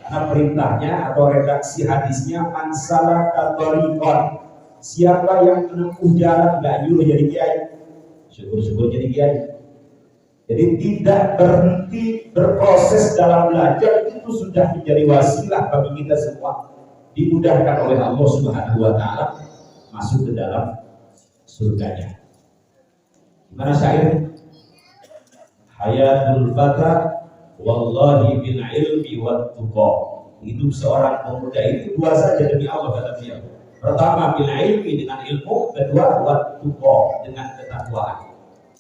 Karena perintahnya atau redaksi hadisnya mansalaka thariqan, siapa yang menempuh jalan, nggak nyuruh jadi kiai, syukur-syukur jadi kiai. Jadi tidak berhenti berproses dalam belajar itu sudah menjadi wasilah bagi kita semua, dimudahkan oleh Allah Subhanahu wa taala masuk ke dalam surganya. Gimana syair? Hayatul fata wallahi bil ilmi wat tuqa. Hidup seorang pemuda itu dua saja demi Allah kata beliau. Pertama bil ilmi dengan ilmu, kedua wat tuqa dengan ketakwaan.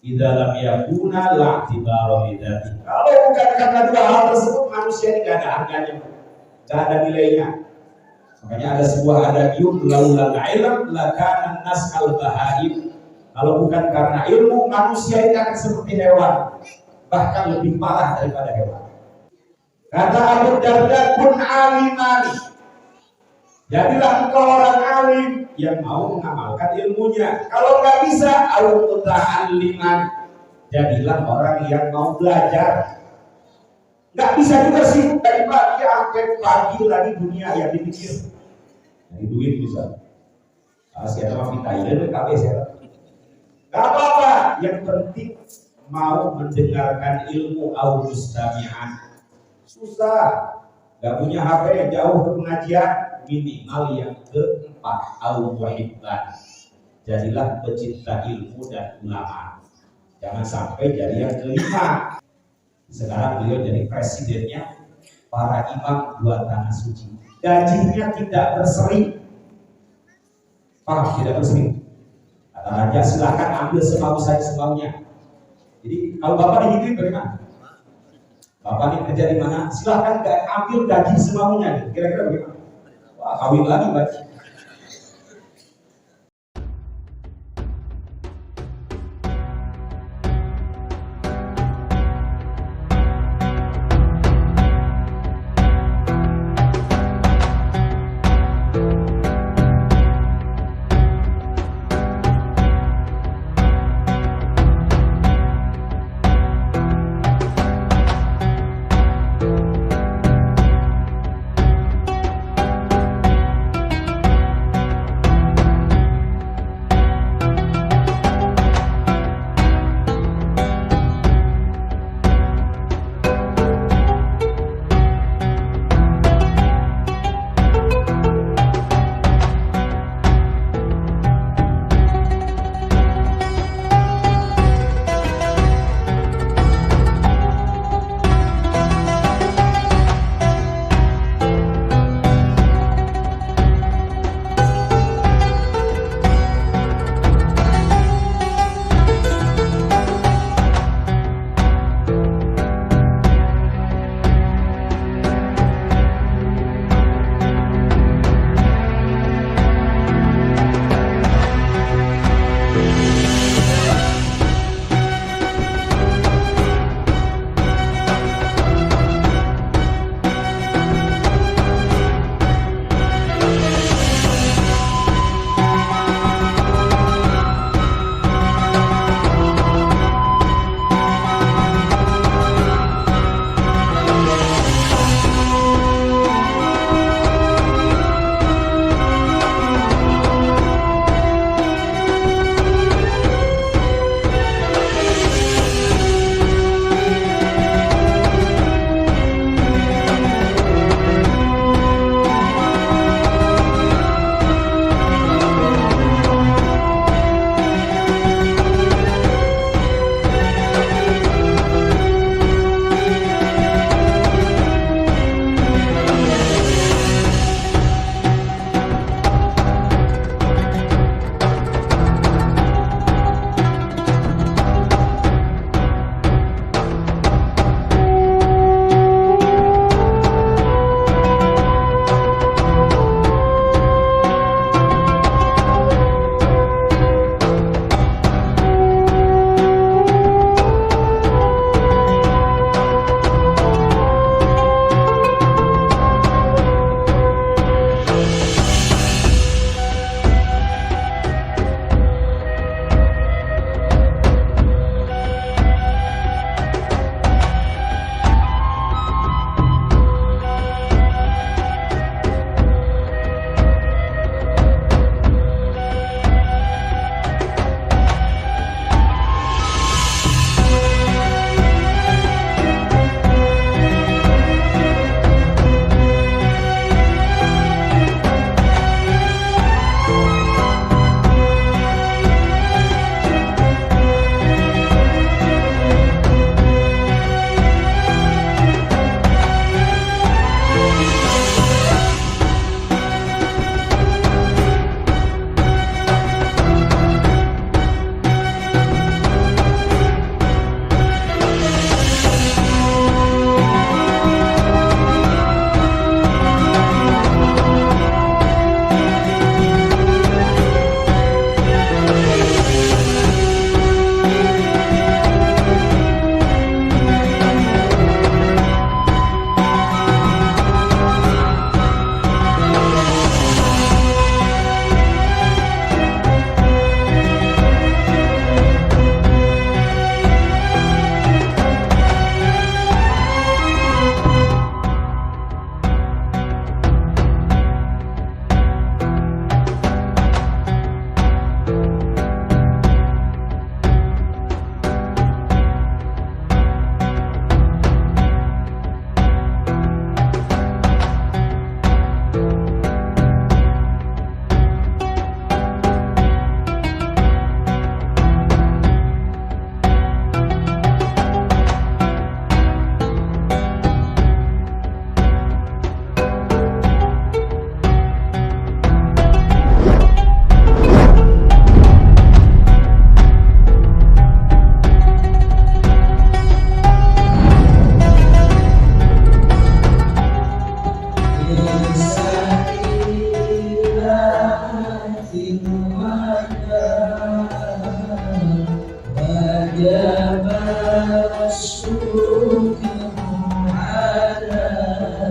Idza lam yakuna la i'tibara bidzati. Kalau bukan karena dua hal tersebut manusia ini enggak ada harganya, enggak ada nilainya. Makanya ada sebuah adagium laulal ilm lakana nas kal bahaim. Kalau bukan karena ilmu manusia ini akan seperti hewan, bahkan lebih parah daripada hewan. Kata Abu Darda kun alimani. Jadilah engkau orang alim yang mau mengamalkan ilmunya. Kalau nggak bisa, au muta'alliman. Jadilah orang yang mau belajar. Nggak bisa juga sibuk dari pagi sampai pagi lagi dunia yang dipikir. Dari duit bisa. Asyik sama kita ini KB saya. Nggak apa-apa. Yang penting mau mendengarkan ilmu au mustami'an. Susah. Nggak punya HP, jauh ke pengajian. Minimal yang keempat al-muhibban, jadilah pecinta ilmu dan ulama. Jangan sampai jadi yang kelima. Sekarang beliau jadi presidennya para imam dua tanah suci. Gajinya tidak berseri. Paham? Tidak berseri. Kata raja silakan ambil semau saya semaunya. Jadi kalau bapak digituin bagaimana? Bapak ini kerja di mana? Silakan ambil gaji semaunya. Kira-kira bagaimana? Kawin lagi Pak.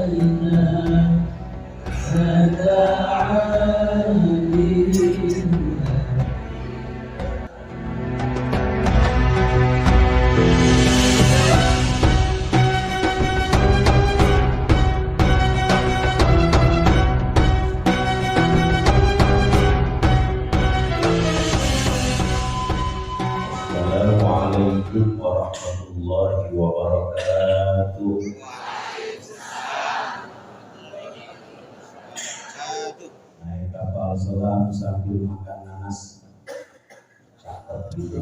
Assalamualaikum warahmatullahi wabarakatuh. Naik kapal selam sambil makan nanas. Cakep gitu.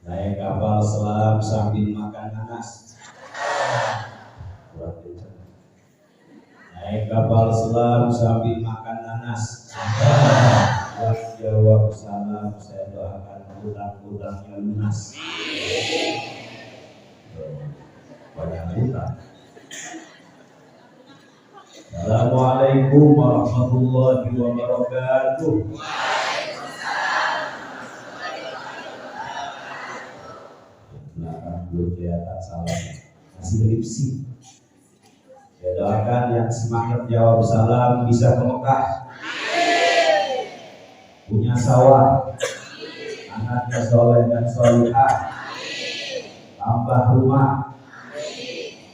Naik kapal selam sambil makan nanas. Naik kapal selam sambil makan nanas. Yang jawab salam saya doakan hutang-hutangnya lunas. Banyak hutang. Assalamualaikum warahmatullahi wabarakatuh. Belakang belum kelihatan salam, masih skripsi. Saya doakan yang semangat jawab salam bisa ke Mekah, punya sawah, anaknya soleh dan solihah, tambah rumah,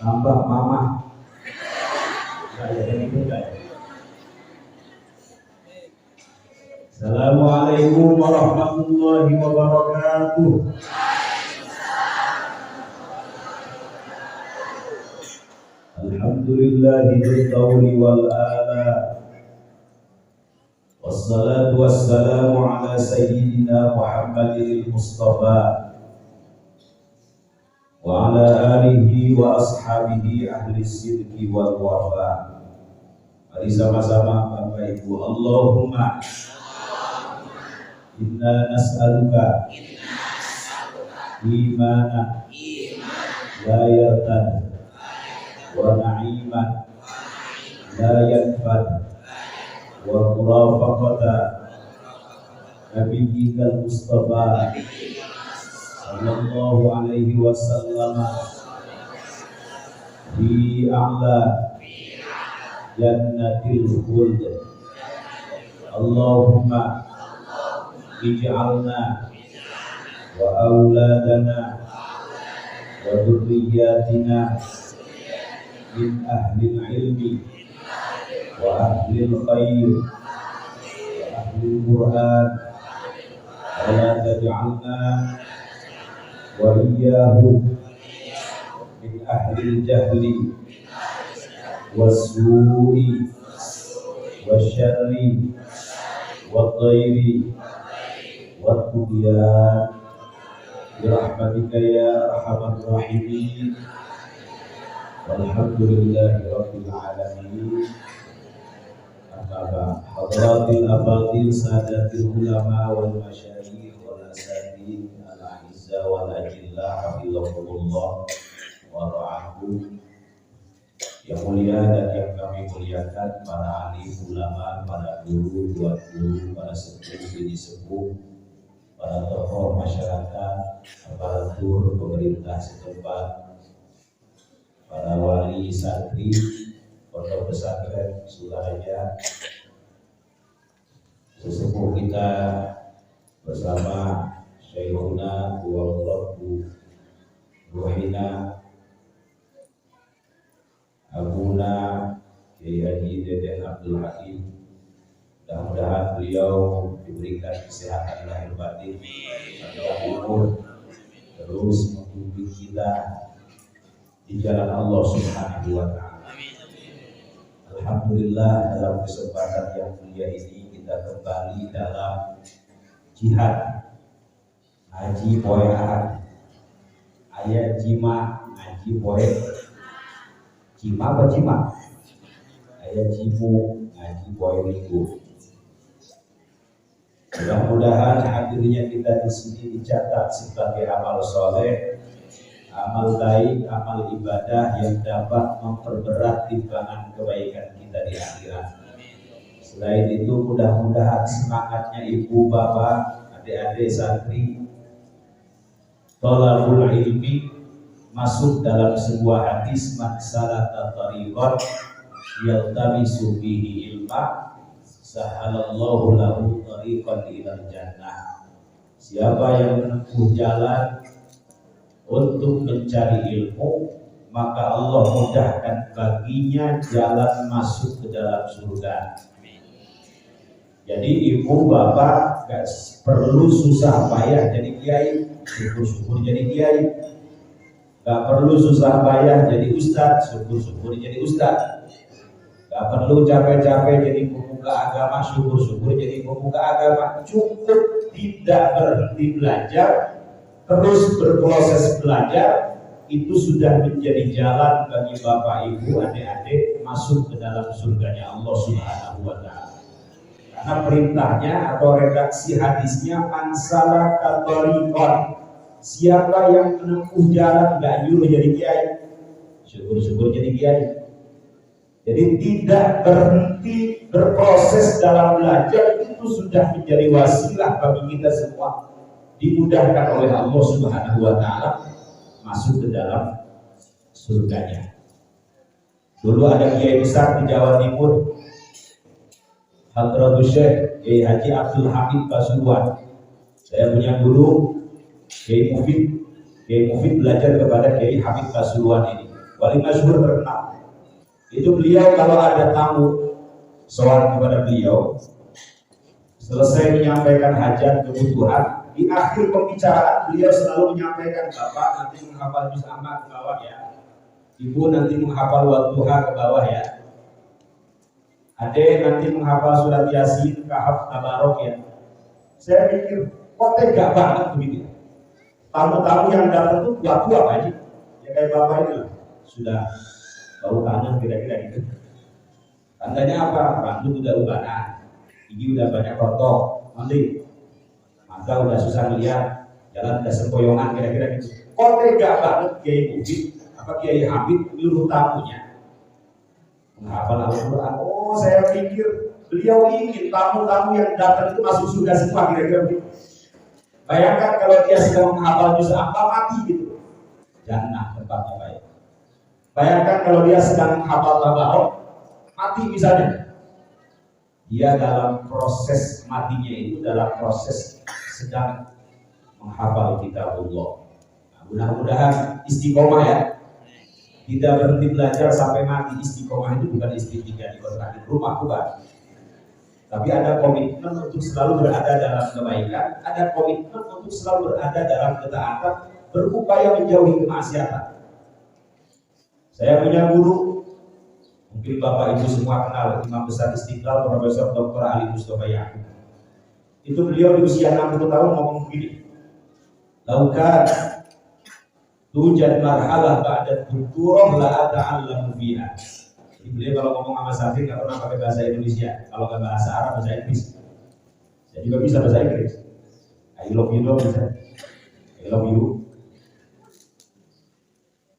tambah mama. Assalamualaikum warahmatullahi wabarakatuh. Alhamdulillahi dzil-tawli wal ala. Wassalatu wassalamu ala sayyidina Muhammadil Mustafa wa ala alihi wa ashabihi ahli sidqi wal wafa. Mari sama-sama Bapak Ibu, Allahumma inna nas'aluka imanan la yartad wa na'iman la yanfad wa murafaqata nabiyyikal Mustafa sallallahu alaihi wasallam fi a'la jannatil khuld. Allahumma ij'alna wa auladana wa dhurriyyatina min ahlil ilmi wa ahlil khair wa ahlil Qur'an wa la taj'alna wa iyyahum min ahlil jahli was-su'i wasyarri wad-dhairi wad-tughyan birahmatika ya arhamar rahimin. Walhamdulillahi rabbil alamin. Amma hadratil afadil sadatil ulama wal masyayikh wal asatidz al a'izza wal ajilla hafizahumullah wa ra'ahum. Yang mulia dan yang kami muliakan para alim ulama, para guru, tuan guru, para sepuh, bini sepuh, para tokoh masyarakat, aparatur pemerintah setempat, para wali santri, pondok pesantren Suraja, sesepuh kita bersama Syekhuna Rabbu Ruhina Abuna Kiai Haji Deden Abdul Hakim. Mudah-mudahan beliau diberikan kesehatan lahir batin, panjang umur, terus membimbing kita di jalan Allah Subhanahu wa ta'ala. Alhamdulillah, dalam kesempatan yang mulia ini kita kembali dalam jihad ngaji poe ahad. Ayat jima ngaji poe jima apa jima? Ayat jimu ngaji poe minggu. Mudah-mudahan hadirnya kita di sini dicatat sebagai amal soleh, amal baik, amal ibadah yang dapat memperberat timbangan kebaikan kita di akhirat. Selain itu, mudah-mudahan semangatnya ibu, bapak, adik-adik santri, thalabul ilmi, masuk dalam sebuah hadis, man salaka tariqan yaltamisu fihi ilma sahalallahu lahu tariqan ilal jannah. Siapa yang menempuh jalan untuk mencari ilmu, maka Allah mudahkan baginya jalan masuk ke dalam surga. Jadi ibu bapak gak perlu susah payah jadi kiai, syukur-syukur jadi kiai. Gak perlu susah payah jadi ustaz, syukur-syukur jadi ustaz. Gak perlu capek-capek jadi pemuka agama, syukur-syukur jadi pemuka agama. Cukup tidak berhenti belajar, terus berproses belajar, itu sudah menjadi jalan bagi bapak ibu, adik-adik masuk ke dalam surganya Allah Subhanahu wa Ta'ala. Karena perintahnya atau redaksi hadisnya, man salaka tariqan, siapa yang menempuh jalan, gak nyuruh jadi kiai, syukur-syukur jadi kiai. Jadi tidak berhenti berproses dalam belajar, itu sudah menjadi wasilah bagi kita semua, dimudahkan oleh Allah Subhanahu wa Ta'ala masuk ke dalam surganya. Dulu ada kiai besar di Jawa Timur, Hadratul Syekh Kiai Haji Abdul Hamid Pasuruan. Saya punya guru Kiai Mufid. Kiai Mufid belajar kepada Kiai Hamid Pasuruan ini, wali masyhur terkenal. Itu beliau kalau ada tamu soal kepada beliau, selesai menyampaikan hajat kebutuhan, di akhir pembicaraan beliau selalu menyampaikan, Bapak nanti menghafal juz amma ke bawah ya, Ibu nanti menghafal Wadduha ke bawah ya, Ade nanti menghafal surat Yasin, Kahf, Tabarok ya. Saya pikir kok tega banget begitu. Tamu-tamu yang datang tuh tua-tua aja, ya kayak bapak ini lah, sudah bau tangan kira-kira gitu. Tandanya apa? Rambut udah ubanan, gigi udah banyak rontok, nanti mata udah susah melihat, jalan udah sempoyongan kira-kira gitu. Kok tega banget Kiai Mufid apa Kiai Hamid nyuruh tamunya menghafal Al-Quran? Oh, saya pikir beliau ingin tamu-tamu yang datang itu masuk surga semua kira-kira begitu. Bayangkan kalau dia sedang menghafal juz apa mati gitu, jannah tempatnya baik. Bayangkan kalau dia sedang menghafal Tabarok mati misalnya, dia dalam proses matinya itu dalam proses sedang menghafal kitabullah. Nah, mudah-mudahan istiqomah ya, tidak berhenti belajar sampai mati. Istiqomah itu bukan istiqomah di kontrakin rumah, bukan. Tapi ada komitmen untuk selalu berada dalam kebaikan, ada komitmen untuk selalu berada dalam ketaatan, berupaya menjauhi kemaksiatan. Saya punya guru, mungkin Bapak Ibu semua kenal, Imam Besar Istiqlal Profesor Dr. Ali Mustafa Yaqub. Itu beliau di usia 60 tahun ngomong begini, laukan tujad marhalah ba'da doktorah la ata'allamu fiha. Jadi beliau kalau ngomong sama santri nggak pernah pakai bahasa Indonesia, kalau nggak bahasa Arab, bahasa Inggris. Saya juga bisa bahasa Inggris. I love you dong bisa. I love you.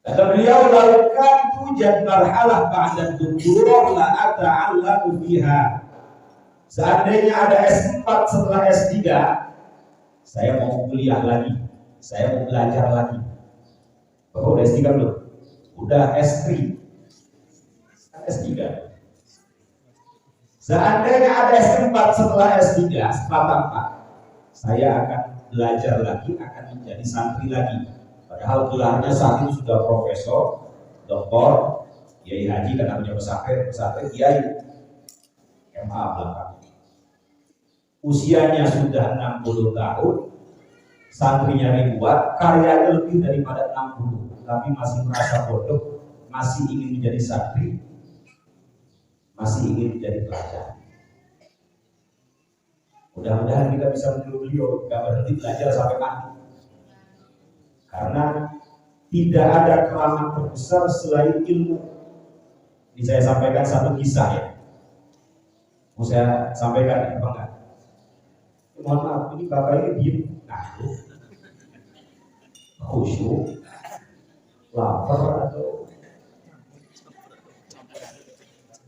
Kata beliau, laukan tujad marhalah ba'da doktorah la ata'allamu fiha. Seandainya ada S4 setelah S3, saya mau kuliah lagi, saya mau belajar lagi. Bapak udah S3 belum? Udah S3, S3. Seandainya ada S4 setelah S3, setelah tamat, saya akan belajar lagi, akan menjadi santri lagi. Padahal gelarnya saat itu sudah profesor, doktor, kiai haji karena punya pesantren kiai, MA belakang. Usianya sudah 60 tahun, santrinya ribuan, karyanya lebih daripada 60, tapi masih merasa bodoh, masih ingin menjadi santri, masih ingin menjadi pelajar. Mudah-mudahan kita bisa meniru beliau, gak berhenti belajar sampai mati. Karena tidak ada keramat terbesar selain ilmu. Ini saya sampaikan satu kisah ya. Mau saya sampaikan apa enggak? Mohon maaf, ini bapak ini diem. Nah, khusyuk, lapar atau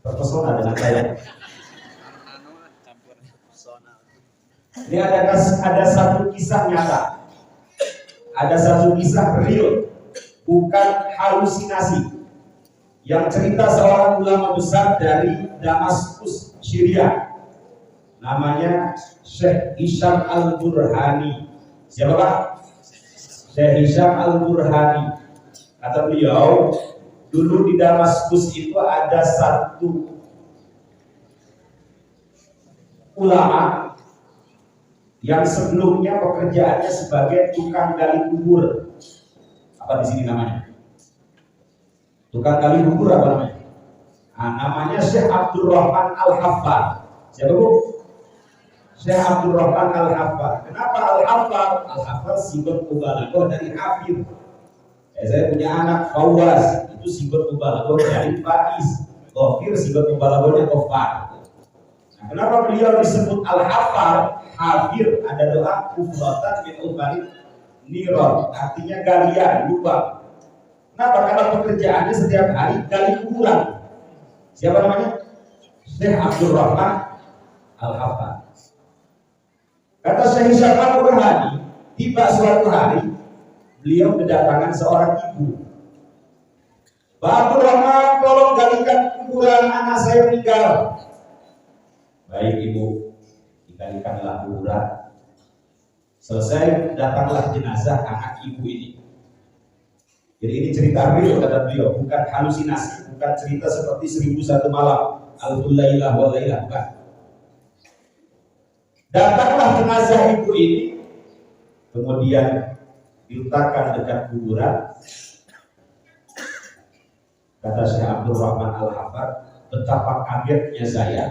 terpesona dengan saya. Ini ada satu kisah nyata, ada satu kisah real bukan halusinasi. Yang cerita seorang ulama besar dari Damaskus, Syria, namanya Syekh Hisham Al-Burhani. Siapa Pak? Syekh Hisham Al-Burhani. Kata beliau, dulu di Damaskus itu ada satu ulama yang sebelumnya pekerjaannya sebagai tukang gali kubur. Apa di sini namanya? Tukang gali kubur apa namanya? Nah, namanya Syekh Abdurrahman Al-Haffar. Siapa Bu? Syekh Abdurrahman Al-Haffar. Kenapa Al-Haffar? Al-Haffar sifat mubalaghah dari hafir. Saya punya anak Fawaz, itu sifat mubalaghah dari Faiz. Ghafir sifat mubalaghahnya Ghaffar. Nah, kenapa beliau disebut Al-Haffar? Hafir ada doa kufratan min ubarid niron, artinya galian, lubang. Kenapa? Karena pekerjaannya setiap hari gali kuburan. Siapa namanya? Syekh Abdurrahman Al-Haffar. Kata Syekh Hisham Al-Burhani, tiba suatu hari beliau kedatangan seorang ibu. Pak Abdurrahman, tolong galikan kuburan anak saya meninggal. Baik ibu, digalikanlah kuburan. Selesai, datanglah jenazah anak ibu ini. Jadi ini cerita real kata beliau, bukan halusinasi, bukan cerita seperti 1001 malam, Alful Lailah wal Lailah, bukan. Datanglah jenazah ibu ini, kemudian diletakkan dekat kuburan. Kata Syekh Abdurrahman Al-Haffar, betapa kagetnya saya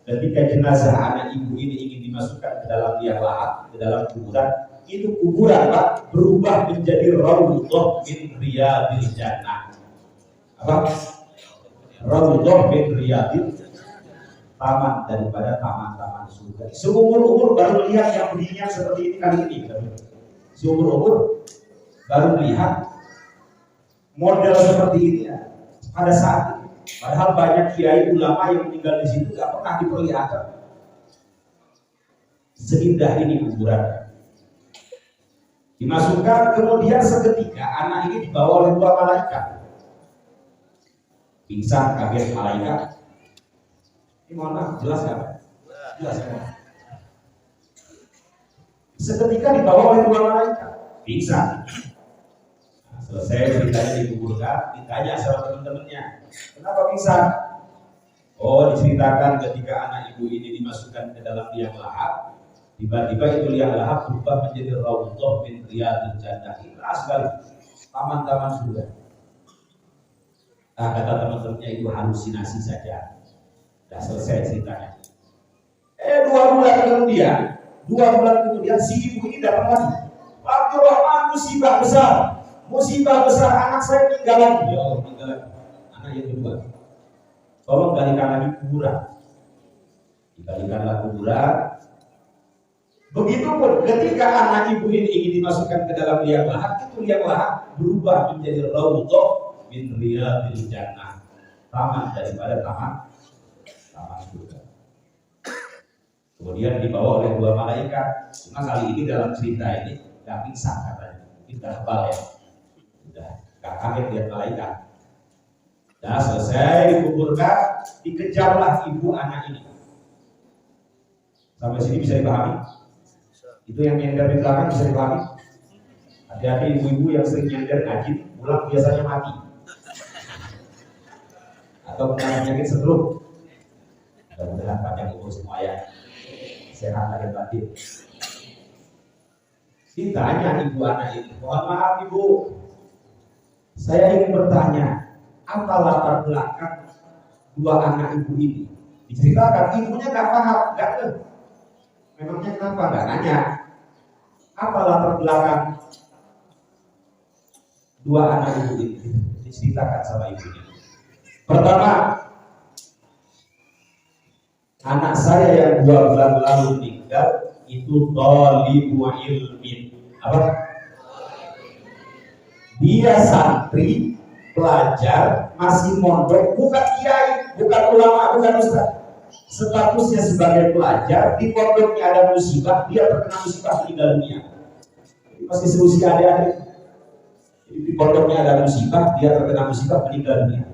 ketika jenazah anak ibu ini ingin dimasukkan ke dalam liang lahat, ke dalam kuburan. Itu kuburan Pak berubah menjadi raudhah min riyadil jannah. Apa? Raudhah min riyadil, taman daripada taman-taman surga. Seumur-umur baru lihat yang berdirinya seperti ini kali ini. Seumur-umur baru lihat model seperti ini ya, pada saat ini. Padahal banyak kiai ulama yang meninggal di situ gak pernah diperlihatkan. Seindah ini kuburan. Dimasukkan, kemudian seketika anak ini dibawa oleh dua malaikat. Pingsan, kaget malaikat. Ini mohon maaf, jelas gak? Jelas kan? Seketika dibawa oleh dua malaikat. Pingsan. Nah, selesai ceritanya dikuburkan, ditanya sama teman-temannya, kenapa pingsan? Oh, diceritakan ketika anak ibu ini dimasukkan ke dalam liang lahat. Tiba-tiba itu liang lahat berubah menjadi raudhah min riyadil jannah. Indah sekali, taman-taman surga. Nah, kata teman-temannya itu halusinasi saja. Sudah selesai ceritanya. 2 bulan kemudian si ibu ini datang lagi. Abdurrahman, musibah besar, anak saya meninggal lagi. Ya Allah, meninggal lagi. Anak yang kedua, tolong galikan lagi kuburan. Digalikanlah kuburan. Begitupun ketika anak ibu ini ingin dimasukkan ke dalam liang lahat, itu liang lahat berubah menjadi raudhah min riyadil jannah, taman daripada taman surga. Kemudian dibawa oleh dua malaikat. Cuma kali ini dalam cerita ini gak pingsan katanya, mungkin gak kebal ya, udah gak kaget lihat malaikat. Nah, selesai dikuburkan, dikejarlah ibu anak ini. Sampai sini bisa dipahami? Itu yang nyender di belakang bisa dipahami? Hati-hati ibu-ibu yang sering nyender ngaji, pulang biasanya mati atau kena penyakit stroke. Mudah-mudahan panjang umur semua ya, sehat lahir batin. Ditanya ibu anak ini, mohon maaf ibu, saya ingin bertanya, apa latar belakang dua anak ibu ini? Diceritakan, ibunya gak paham, gak tahu. Memangnya kenapa? Gak nanya. Apa latar belakang dua anak ibu ini? Diceritakan sama ibu ini. Pertama, anak saya yang 2 bulan lalu meninggal itu thalibu ilmin. Apa? Dia santri, pelajar, masih mondok, bukan kiai, bukan ulama, bukan ustaz. Statusnya sebagai pelajar, di pondoknya ada musibah, dia terkena musibah meninggal dunia. Masih seusia adik-adik. Jadi di pondoknya ada musibah, dia terkena musibah meninggal dunia.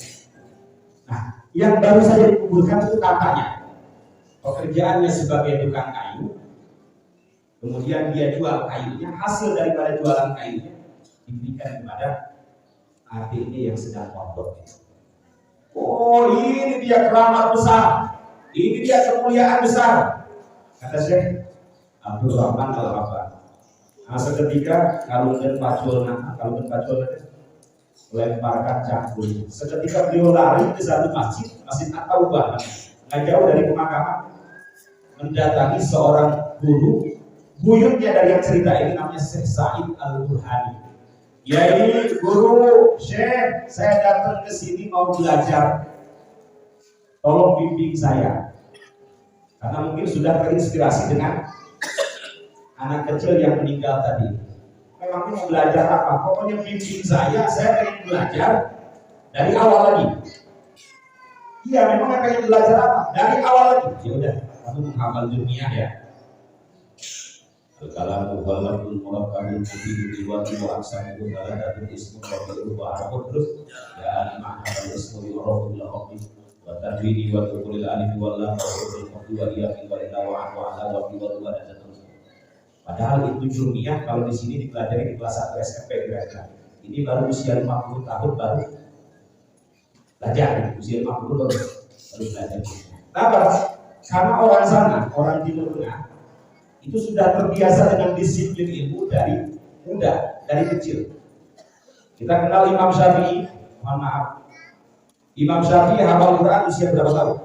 Nah, yang baru saja dikuburkan itu kakaknya. Pekerjaannya sebagai tukang kayu, kemudian dia jual kayunya, hasil daripada jualan kayunya diberikan kepada adiknya yang sedang mondok. Oh, ini dia keramat besar, ini dia kemuliaan besar, kata Syekh Abdul Rahman Al-Hafar. Nah, seketika kalungkan pacolna melemparkan cangkul. Seketika beliau lari ke satu masjid, Masjid At-Taubah, nggak jauh dari pemakaman, mendatangi seorang guru, buyutnya dari yang cerita ini namanya Syekh Said Al-Burhani. Ya ini guru, Syekh, saya datang ke sini mau belajar, tolong bimbing saya. Karena mungkin sudah terinspirasi dengan anak kecil yang meninggal tadi. Memangnya mau belajar apa? Pokoknya bimbing saya pengen belajar dari awal lagi. Iya, memang pengen belajar apa? Dari awal lagi. Ya udah, kamu menghafal dunia ya. Al-kalamu walakul murakkabul mufidul liwati wa aksamu baladatul ismu wa bi'u wa arabut terus ya al-ma'hal ismu wa rahul lahaqi wa tarwini wa tukulil alif wa lam wa hurul qaddu wa iyaqin wa ila wa ala wa biwatu wa dan seterusnya. Padahal itu jurniah kalau di sini dipelajari di kelas 1 SMP kira-kira. Ini baru usia 50 tahun baru belajar, usia 50 baru belajar. Kenapa? Karena orang sana, orang Timur Tengah itu sudah terbiasa dengan disiplin ilmu dari muda, dari kecil. Kita kenal Imam Syafi'i, mohon maaf. Imam Syafi'i hafal Quran usia berapa tahun?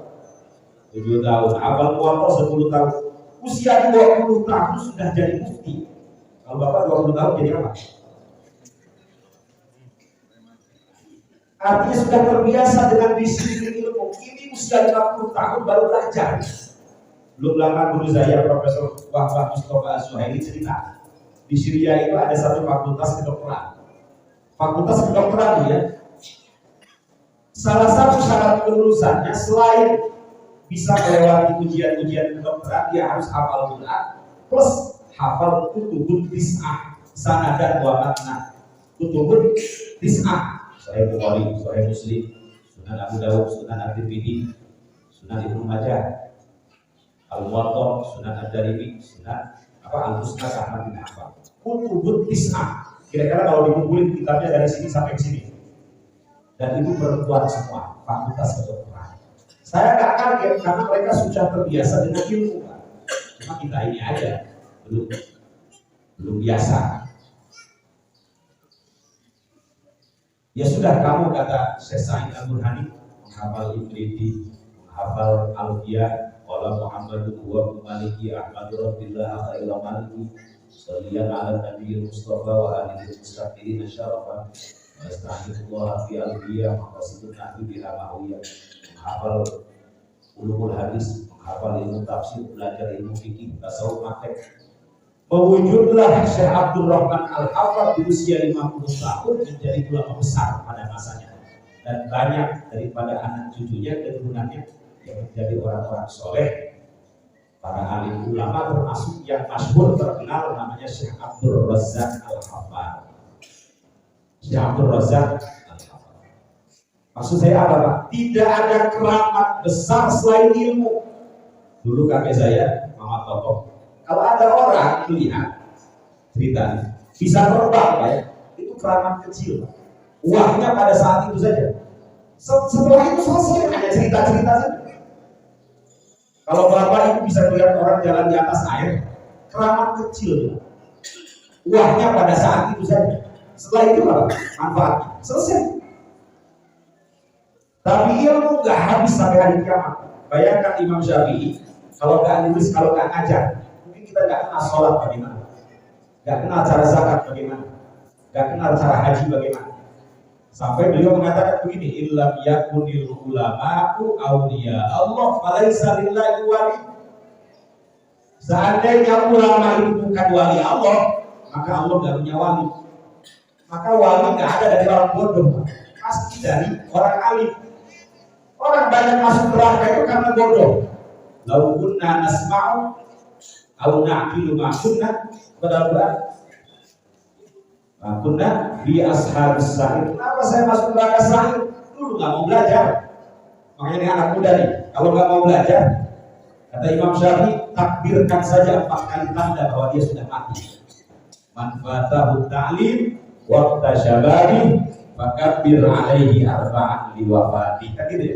7 tahun. Hafal Muwatta 10 tahun. Usia 20 tahun sudah jadi mufti. Kalau Bapak 20 tahun jadi apa? Artinya sudah terbiasa dengan disiplin ilmu. Ini usia 50 tahun baru belajar. Belum lama guru saya Profesor Wahbah Mustafa Az-Zuhaili cerita di Syria itu ada satu fakultas kedokteran. Fakultas kedokteran ya. Salah satu syarat kelulusannya selain bisa melewati ujian-ujian kedokteran, dia harus hafal Quran plus hafal kutubun tis'ah sanadan wa matna. Kutubun tis'ah, Sahih Bukhari, Sahih Muslim, Sunan Abu Dawud, Sunan At-Tirmidzi, Sunan Ibnu Majah, Al-Muwatta, Sunan Ad-Darimi, Sunan Al-Musnad Ahmad bin Hanbal. Kutubun tis'ah. Kira-kira kalau dikumpulin kitabnya dari sini sampai ke sini. Dan itu perempuan semua, fakultas kedokteran. Saya nggak kaget karena mereka sudah terbiasa dengan ilmu. Cuma kita ini aja belum biasa. Ya sudah, kamu kata Syekh Said Al-Burhani menghafal Ibridi, menghafal Al-Fiyah, Qala Muhammadun huwa maliki Ahmadu Rabbillah khairu maliki salliyan ala nabiyil Mustafa wa alihi mustaqirin syarafa wa astagfirullah fi al-fiyah maqasidun nahwi bila ma'wiyah. Menghafal ulumul hadis, menghafal ilmu tafsir, belajar ilmu fikih, tasawuf, praktek. Mewujudlah Syekh Abdul Rahman Al-Hafar di usia 50 tahun menjadi ulama besar pada masanya, dan banyak daripada anak cucunya keturunannya yang menjadi orang-orang soleh, para alim ulama, termasuk yang masyhur terkenal namanya Syekh Abdul Razak Al-Hafar. Syekh Abdul Razak Al-Hafar. Maksud saya apa Pak? Tidak ada keramat besar selain ilmu. Dulu kakek saya, Mama Toto, kalau ada orang melihat cerita bisa terbang Pak ya, itu keramat kecil Pak. Uangnya pada saat itu saja. Setelah itu selesai, hanya cerita-cerita saja. Kalau Bapak Ibu bisa melihat orang jalan di atas air, keramat kecil. Uangnya pada saat itu saja. Setelah itu apa? Manfaatnya selesai. Tapi ilmu nggak habis sampai hari kiamat. Bayangkan Imam Syafi'i, kalau nggak nulis, kalau nggak ngajar, mungkin kita nggak kenal sholat bagaimana, nggak kenal cara zakat bagaimana, nggak kenal cara haji bagaimana. Sampai beliau mengatakan begini, illam yakunil ulama'u awliya Allah falaisa lillahi wali. Seandainya ulama itu bukan wali Allah, maka Allah nggak punya wali. Maka wali nggak ada dari orang bodoh, pasti dari orang alim. Orang banyak masuk neraka itu karena bodoh. Lau kunna nasma'u au na'qilu ma kunna badal. Kunna bi ashabis sa'ir. Kenapa saya masuk neraka sa'ir? Dulu nggak mau belajar. Makanya ini anak muda nih, kalau nggak mau belajar, kata Imam Syafi'i, takbirkan saja 4 kali tanda bahwa dia sudah mati. Man fatahu ta'lim waqta syababi fakabbir alaihi arba'an liwafati. Kan gitu ya?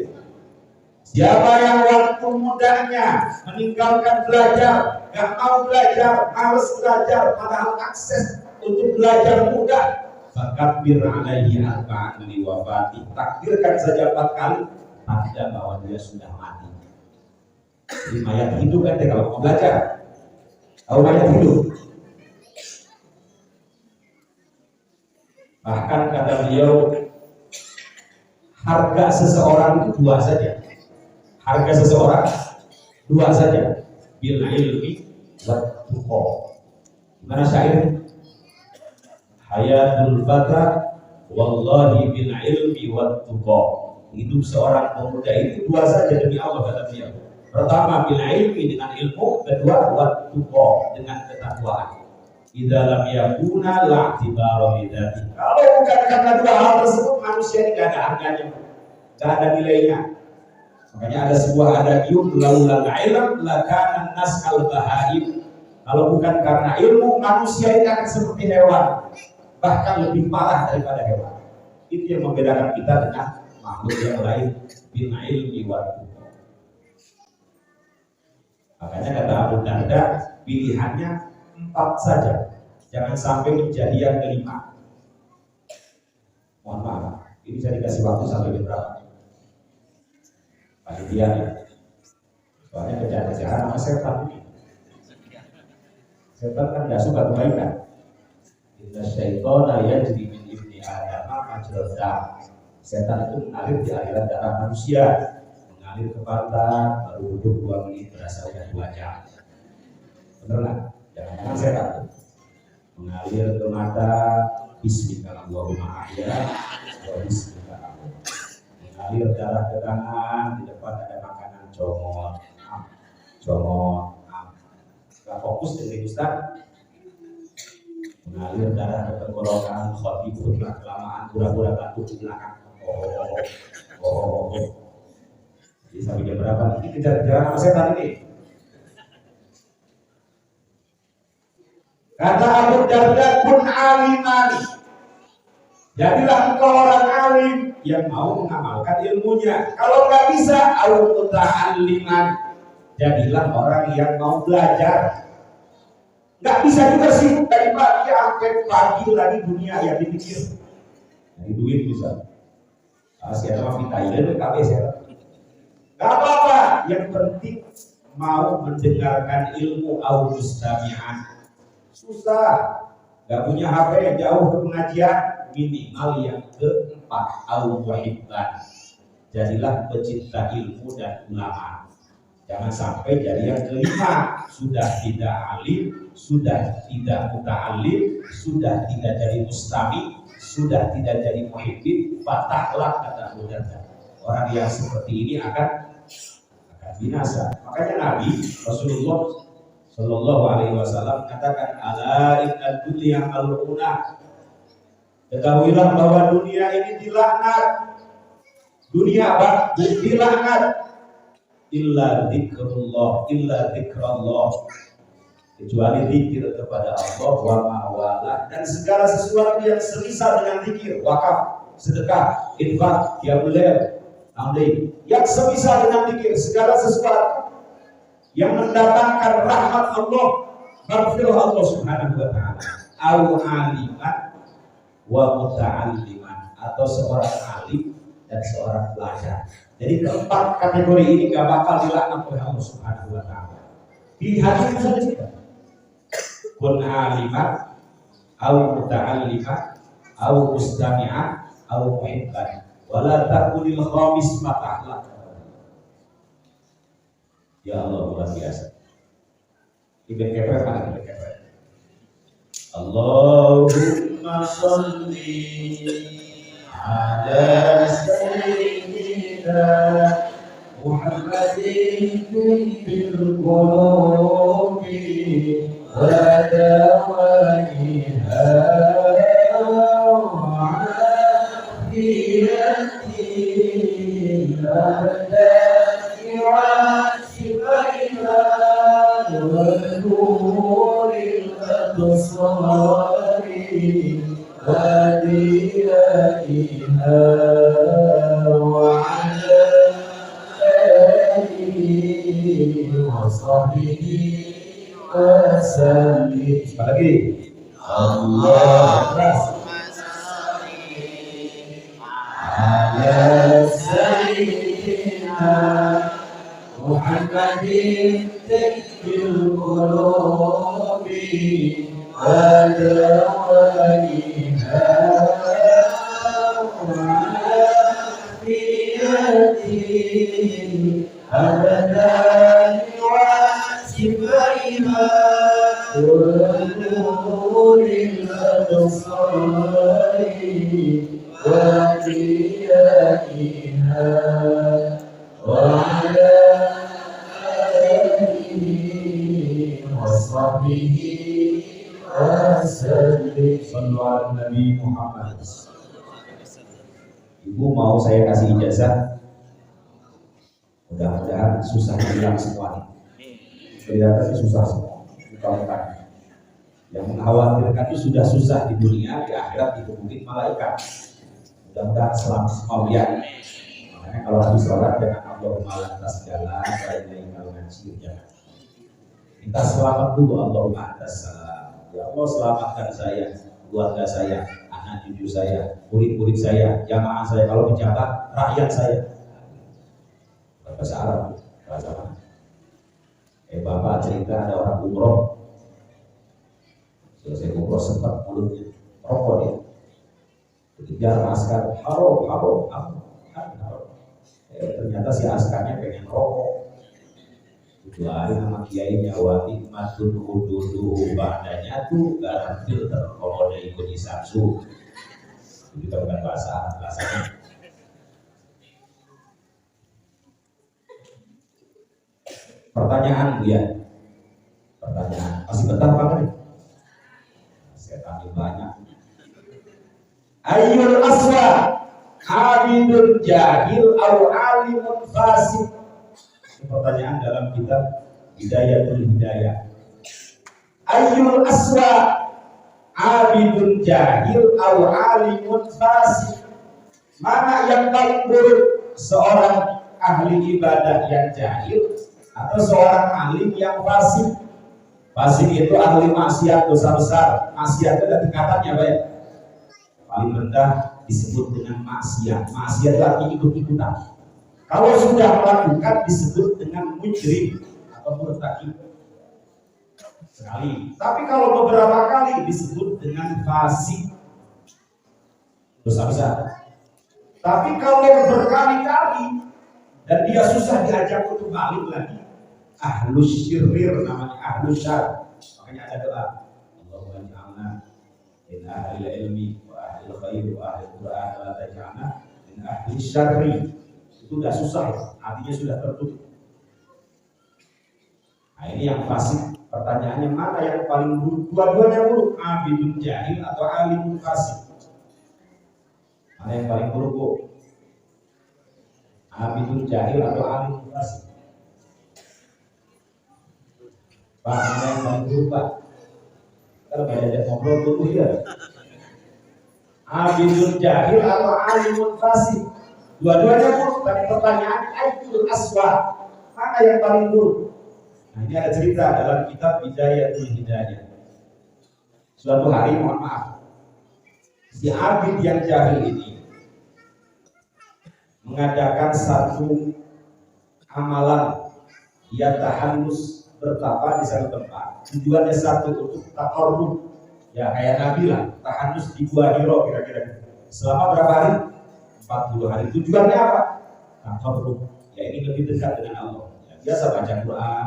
Siapa yang waktu mudanya meninggalkan belajar, nggak mau belajar, males belajar, padahal akses untuk belajar mudah, fakabbir alaihi arba'an liwafati. Takbirkan saja 4 kali tanda bahwa dia sudah mati. Jadi mayat hidup kan kalau mau belajar. Tahu mayat hidup? Bahkan kata beliau, harga seseorang itu 2 saja. Harga seseorang 2 saja. Bil ilmi wat tuqa. Gimana syair? Hayatul fata wallahi bil ilmi wat tuqa. Hidup seorang pemuda itu 2 saja demi Allah kata beliau. Pertama bil ilmi dengan ilmu, kedua wat tuqa dengan ketakwaan. Idza lam yakuna la i'tibara lidzati. Kalau bukan karena 2 hal tersebut, manusia ini enggak ada harganya, enggak ada nilainya. Makanya ada sebuah adagium, laulal ilm lakana nas kal bahaim. Kalau bukan karena ilmu, manusia ini akan seperti hewan, bahkan lebih parah daripada hewan. Itu yang membedakan kita dengan makhluk yang lain. Bil ilmi wa tuqa. Makanya kata Abu Darda, pilihannya 4 saja, jangan sampai menjadi yang kelima. Mohon maaf, ini saya dikasih waktu sampai jam berapa? Panitia nih, soalnya kejar-kejaran sama setan ini. Setan kan gak suka kebaikan. Inna syaitona yajri min ibni Adam majrad dam. Setan itu mengalir di aliran darah manusia, mengalir ke pantat, baru duduk 2 menit berasa udah 2 jam. Bener nggak? Jangan-jangan setan mengalir ke mata, bismillahirrahmanirrahim, wa bismillahirrahmanirrahim. Mengalir darah ke tangan, di depan ada makanan comot, nggak fokus dengan Ustaz. Mengalir darah ke tenggorokan, khotibun, kelamaan, pura-pura batuk di belakang. Jadi sampai jam berapa? Ini kejar-kejaran sama setan ini. Kata Abu Darda, kun alimani. Jadilah engkau orang alim yang mau mengamalkan ilmunya. Kalau nggak bisa, au muta'alliman. Jadilah orang yang mau belajar. Nggak bisa juga sibuk dari pagi sampai pagi lagi dunia yang dipikir. Dari duit bisa. Asyik sama kita ini KBS ya. Nggak apa-apa. Yang penting mau mendengarkan ilmu au mustami'an. Susah, gak punya HP, jauh ke pengajian, minimal yang keempat, al-muhibban. Jadilah pecinta ilmu dan ulama. Jangan sampai jadi yang kelima, sudah tidak alim, sudah tidak muta'alim, sudah tidak jadi mustami, sudah tidak jadi muhibbin, patahlah kata Abu Darda. Orang yang seperti ini akan binasa. Makanya Nabi Rasulullah Sallallahu alaihi wasallam katakan, ala inna dunya mal'unah. Ketahuilah bahwa dunia ini dilaknat. Dunia apa? Dilaknat. Illa dzikrullah, kecuali zikir kepada Allah wa ma'wala, dan segala sesuatu yang semisal dengan zikir, wakaf, sedekah, infak, qiyamul lail, amri, yang semisal dengan zikir, segala sesuatu yang mendatangkan rahmat Allah, maghfirah Allah Subhanahu wa taala. Au aliman wa muta'alliman, atau seorang alim dan seorang pelajar. Jadi keempat kategori ini gak bakal dilaknat oleh Allah Subhanahu wa taala. Pilihan itu saja. Kun aliman au muta'alliman au mustami'an au muhibban wala takunil khamis mata'lah. Ya Allah, luar biasa. Ibn Kefir mana Ibn Kefir? Allahumma sholli ala sayyidina Muhammadin fil qulubi wa dawaiha ونور الأبصار هديائها وعلى آله وصحبه وسلم. Lagi Allah ala sayyidina Muhammadin tibbil qulubi wa dawaiha wa afiyati abadan wa sifaiha wa nuril absari wa diyaiha وعلى آله وصحبه وسلم. Sallu ala Nabi Muhammad. Ibu mau saya kasih ijazah, mudah-mudahan susah hilang semua. Kelihatannya susah semua. Bukan. Yang mengkhawatirkan itu sudah susah di dunia, di akhirat itu mungkin malaikat. Mudah-mudahan selamat semua ya. Makanya kalau habis sholat jangan Allahumma lantas jalan, kalau ngaji jangan. Kita selamat dulu Allahumma lantas salam. Ya Allah selamatkan saya, keluarga saya, anak cucu saya, murid-murid saya, jamaah saya, kalau pejabat, rakyat saya. Bahasa Arab, bahasa mana? Bapak cerita ada orang umroh, selesai umroh sempat mulutnya rokok dia, kejar askar, haram. Ternyata si askarnya pengen rokok. Itu hari nama kiainya wati matun ududu badannya tuh garam filter kalau ada ikut di Samsu. Itu kita bukan bahasanya. Pertanyaan Bu ya. Pertanyaan masih bentar banget nih. Saya tanya banyak. Ayyul aswa abidun jahil au alimun fasik. Ini pertanyaan dalam kitab Hidayatul Hidayah. Ayyul aswa abidun jahil au alimun fasik. Mana yang paling buruk, seorang ahli ibadah yang jahil atau seorang alim yang fasik? Fasik itu ahli maksiat, dosa besar. Maksiat itu ada tingkatannya, Pak. Paling rendah disebut dengan maksiat. Maksiat itu artinya ikut-ikutan. Kalau sudah melakukan disebut dengan mujrim atau murtad sekali. Tapi kalau beberapa kali disebut dengan fasik, dosa besar. Tapi kalau berkali-kali dan dia susah diajak untuk balik lagi, ahlus syirir namanya, ahlus syar. Makanya ada doa, Allahumma ja'alna min ahli ilmi wa ahli khair wa ahli Qur'an wa la taj'alna min ahli syarri. Itu udah susah, artinya sudah tertutup. Nah ini yang fasik. Pertanyaannya mana yang paling buruk? Dua-duanya buruk, abidun jahil atau alimun fasik. Mana yang paling buruk, Bu? Abidun jahil atau alimun fasik? Pak, mana yang paling buruk, Pak? Kalau nggak ada ngobrol dulu ya. Abidun jahil atau alimun fasik? Dua-duanya buruk. Tapi pertanyaan ayyul aswa, mana yang paling buruk? Nah ini ada cerita dalam kitab Hidayatul Hidayah. Suatu hari, mohon maaf, si abid yang jahil ini mengadakan satu amalan. Dia tahannus, bertapa di satu tempat. Tujuannya satu, untuk taqarrub. Ya kayak Nabi lah, tahannus di Gua Hiro kira-kira. Selama berapa hari? 40 hari. Tujuannya apa? Taqarrub. Ya ini lebih dekat dengan Allah. Ya, biasa baca Quran,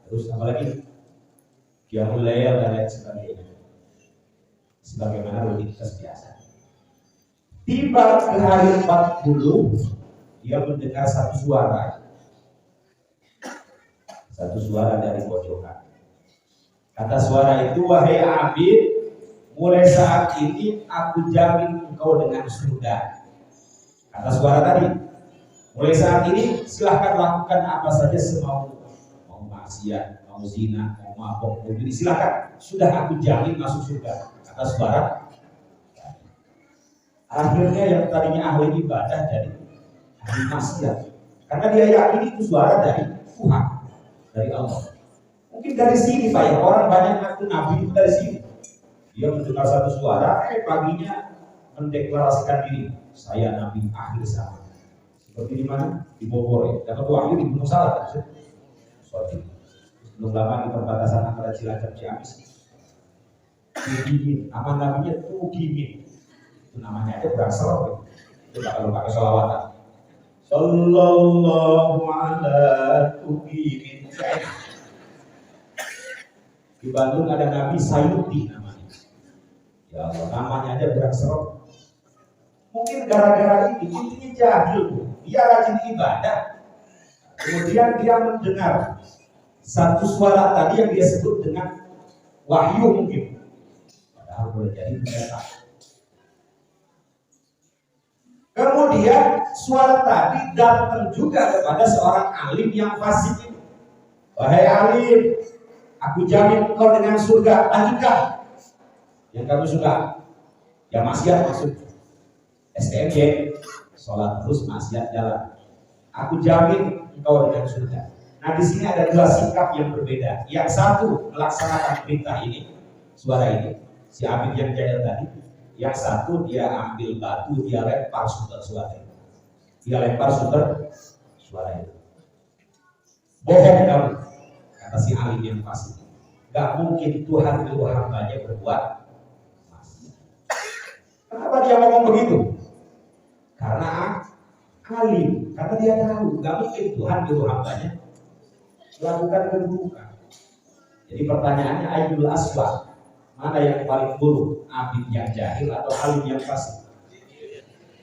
terus apalagi qiyamul lail dan lain sebagainya. Sebagaimana rutinitas biasa. Tiba ke hari 40, dia mendengar satu suara. Satu suara dari pojokan. Kata suara itu, wahai abid, mulai saat ini aku jamin engkau dengan surga. Kata suara tadi. Mulai saat ini silahkan lakukan apa saja semau, mau maksiat, mau zina, mau mabok, mau judi, silahkan. Sudah aku jamin masuk surga. Kata saudara, akhirnya yang tadinya ahli ibadah jadi ahli maksiat. Karena dia yakini itu suara dari Tuhan, dari Allah. Mungkin dari sini Pak ya, orang banyak ngaku nabi itu dari sini. Dia mendengar satu suara, paginya mendeklarasikan diri, saya nabi akhir zaman. Seperti di mana? Di Bogor ya. Dapat wahyu di Gunung Salak. Sorry. Belum lama di perbatasan antara Cilacap Ciamis. Tugimin, nama nabinya Tugimin. Itu namanya aja berasal. Itu kalau pakai sholawatan. Sallallahu ala Tugimin. Di Bandung ada Nabi Sayuti namanya. Ya Allah, namanya aja berasal. Mungkin gara-gara ini, intinya jahil. Dia rajin ibadah. Kemudian dia mendengar satu suara tadi yang dia sebut dengan wahyu mungkin. Padahal boleh jadi ternyata. Kemudian suara tadi datang juga kepada seorang alim yang fasik itu. Wahai alim, aku jamin engkau dengan surga. Lanjutkan yang kamu suka. Ya maksiat maksud STMJ, sholat terus maksiat jalan. Aku jamin engkau dengan surga. Nah di sini ada dua sikap yang berbeda. Yang satu melaksanakan perintah ini, suara ini, si Abid yang jahil tadi. Yang satu dia ambil batu, dia lempar sumber suara itu. Dia lempar sumber suara itu. Bohong kamu, kata si alim yang fasik. Gak mungkin Tuhan itu hambanya berbuat maksiat. Kenapa dia ngomong begitu? Karena alim, karena dia tahu gak mungkin Tuhan itu hambanya melakukan keburukan. Jadi pertanyaannya ayyul aswa, mana yang paling buruk, abid yang jahil atau alim yang fasik?